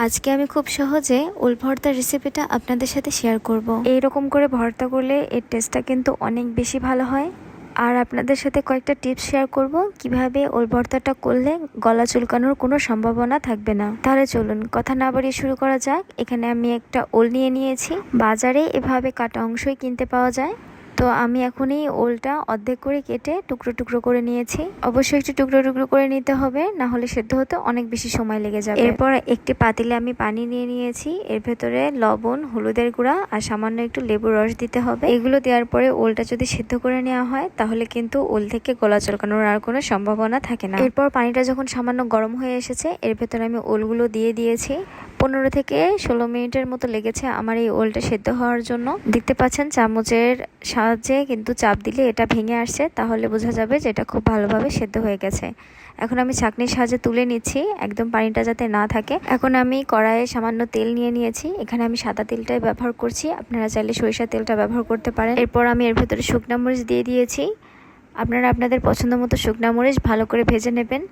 আজকে আমি খুব সহজে ওল ভর্তার রেসিপিটা আপনাদের সাথে শেয়ার করব। এইরকম করে ভর্তা করলে এর টেস্টটা কিন্তু অনেক বেশি ভালো হয়। আর আপনাদের সাথে কয়েকটা টিপস শেয়ার করব কিভাবে ওল ভর্তাটা করলে গলা চুলকানোর কোনো সম্ভাবনা থাকবে না। তাহলে চলুন কথা না বাড়িয়ে শুরু করা যাক। এখানে আমি একটা ওল নিয়ে নিয়েছি। বাজারে এভাবে কাটা অংশই কিনতে পাওয়া যায়। তো আমি এখন এই ওলটা অর্ধেক করে কেটে টুকরো টুকরো করে নিয়েছি। অবশ্যই একটু টুকরো টুকরো করে নিতে হবে, না হলে সেদ্ধ হতে অনেক বেশি সময় লেগে যাবে। এরপর একটি পাতিলে আমি পানি নিয়ে নিয়েছি। এর ভেতরে লবণ, হলুদের গুঁড়া আর সামান্য একটু লেবুর রস দিতে হবে। এগুলো দেওয়ার পরে ওলটা যদি সেদ্ধ করে নেওয়া হয় তাহলে কিন্তু ওল থেকে গলা চলকানোর আর কোনো সম্ভাবনা থাকে না। এরপর পানিটা যখন সামান্য গরম হয়ে এসেছে এর ভেতরে আমি ওলগুলো দিয়ে দিয়েছি। 15 থেকে 16 মিনিটের মতো লেগেছে আমার এই ওলটা সেদ্ধ হওয়ার জন্য। দেখতে পাচ্ছেন চামচের সাহায্যে কিন্তু চাপ দিলে এটা ভেঙে আসছে, তাহলে বোঝা যাবে যে এটা খুব ভালোভাবে সেদ্ধ হয়ে গেছে। এখন আমি ছাঁকনির সাহায্যে তুলে নিচ্ছি, একদম পানিটা যাতে না থাকে। এখন আমি কড়াইয়ে সামান্য তেল নিয়ে নিয়েছি। এখানে আমি সাদা তেলটাই ব্যবহার করছি, আপনারা চাইলে সরিষার তেলটা ব্যবহার করতে পারেন। এরপর আমি এর ভেতরে শুকনো মরিচ দিয়ে দিয়েছি। আপনারা আপনাদের পছন্দ মতো শুকনা মরিচ ভালো করে ভেজে নেবেন।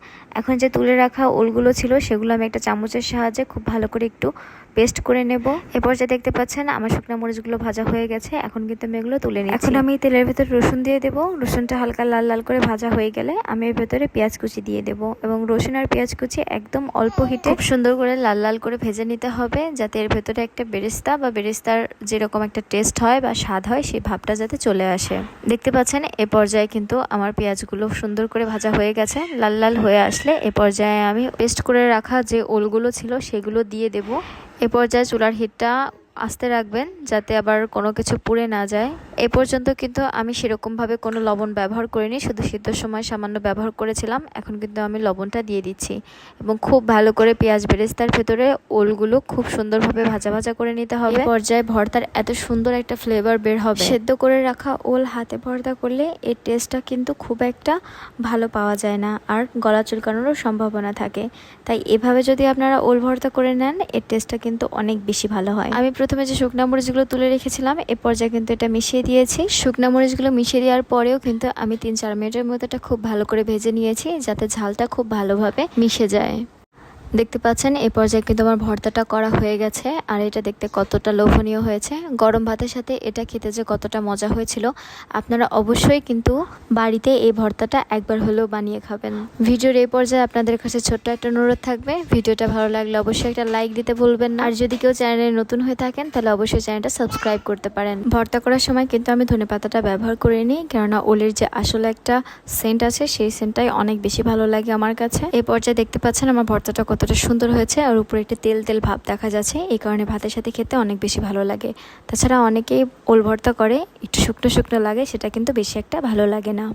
এখন যে তুলে রাখা ওলগুলো ছিল সেগুলো আমি একটা চামচের সাহায্যে খুব ভালো করে একটু পেস্ট করে নেব। এরপর যে দেখতে পাচ্ছেন আমার শুকনা মরিচগুলো ভাজা হয়ে গেছে। এখন কিন্তু আমি এগুলো তুলে নিচ্ছি। এখন আমি তেলের ভেতরে রসুন দিয়ে দেবো। রসুনটা হালকা লাল লাল করে ভাজা হয়ে গেলে আমি এর ভেতরে পেঁয়াজ কুচি দিয়ে দেবো, এবং রসুন আর পেঁয়াজ কুচি একদম অল্প হিটে খুব সুন্দর করে লাল লাল করে ভেজে নিতে হবে, যাতে এর ভেতরে একটা বেরেস্তা বা বেরেস্তার যেরকম একটা টেস্ট হয় বা স্বাদ হয় সেই ভাবটা যাতে চলে আসে। দেখতে পাচ্ছেন এ পর্যায়ে কিন্তু আমার পেঁয়াজগুলো সুন্দর করে ভাজা হয়ে গেছে। লাল লাল হয়ে আসলে এ পর্যায়ে আমি পেস্ট করে রাখা যে ওলগুলো ছিল সেগুলো দিয়ে দেব। এ পর্যায়ে চুলার হিটটা আস্তে রাখবেন যাতে আবার কোনো কিছু পুড়ে না যায়। এ পর্যন্ত কিন্তু আমি সেরকমভাবে কোনো লবণ ব্যবহার করিনি, শুধু সিদ্ধর সময় সামান্য ব্যবহার করেছিলাম। এখন কিন্তু আমি লবণটা দিয়ে দিচ্ছি এবং খুব ভালো করে পেঁয়াজ বেরেস্তার ভেতরে ওলগুলো খুব সুন্দরভাবে ভাজা ভাজা করে নিতে হবে। এই পর্যায়ে ভর্তার এত সুন্দর একটা ফ্লেভার বের হবে। সেদ্ধ করে রাখা ওল হাতে ভর্তা করলে এর টেস্টটা কিন্তু খুব একটা ভালো পাওয়া যায় না, আর গলা চুলকানোরও সম্ভাবনা থাকে। তাই এভাবে যদি আপনারা ওল ভর্তা করে নেন এর টেস্টটা কিন্তু অনেক বেশি ভালো হয়। আমি প্রথমে যে শুকনা মরিচগুলো তুলে রেখেছিলাম এ পর্যায়ে কিন্তু এটা মিশিয়ে দিয়েছি। শুকনা মরিচগুলো মিশিয়ে দেওয়ার পরেও কিন্তু আমি 3-4 মিনিটের মতো এটা খুব ভালো করে ভেজে নিয়েছি, যাতে ঝালটা খুব ভালোভাবে মিশে যায়। দেখতে পাচ্ছেন এই পর্যায়ে কিন্তু আমার ভর্তাটা করা হয়ে গেছে, আর এটা দেখতে কতটা লোভনীয় হয়েছে। গরম ভাতের সাথে এটা খেতে যে কতটা মজা হয়েছিল, আপনারা অবশ্যই কিন্তু বাড়িতে এই ভর্তাটা একবার হলেও বানিয়ে খাবেন। ভিডিওর এই পর্যায়ে আপনাদের কাছে ছোট্ট একটা অনুরোধ থাকবে, ভিডিওটা ভালো লাগলে অবশ্যই একটা লাইক দিতে ভুলবেন না। আর যদি কেউ চ্যানেলে নতুন হয়ে থাকেন তাহলে অবশ্যই চ্যানেলটা সাবস্ক্রাইব করতে পারেন। ভর্তা করার সময় কিন্তু আমি ধনেপাতাটা ব্যবহার করিনি, কেননা ওলের যে আসলে একটা সেন্ট আছে সেই সেন্টটাই অনেক বেশি ভালো লাগে আমার কাছে। এই পর্যায়ে দেখতে পাচ্ছেন আমার ভর্তাটা কতটা সুন্দর হয়েছে, আর উপরে একটা তেল তেল ভাব দেখা যাচ্ছে। এই কারণে ভাতের সাথে খেতে অনেক বেশি ভালো লাগে। তাছাড়া অনেকেই ওল ভর্তা করে একটু শুকনো শুকনো লাগে, সেটা কিন্তু বেশি একটা ভালো লাগে না।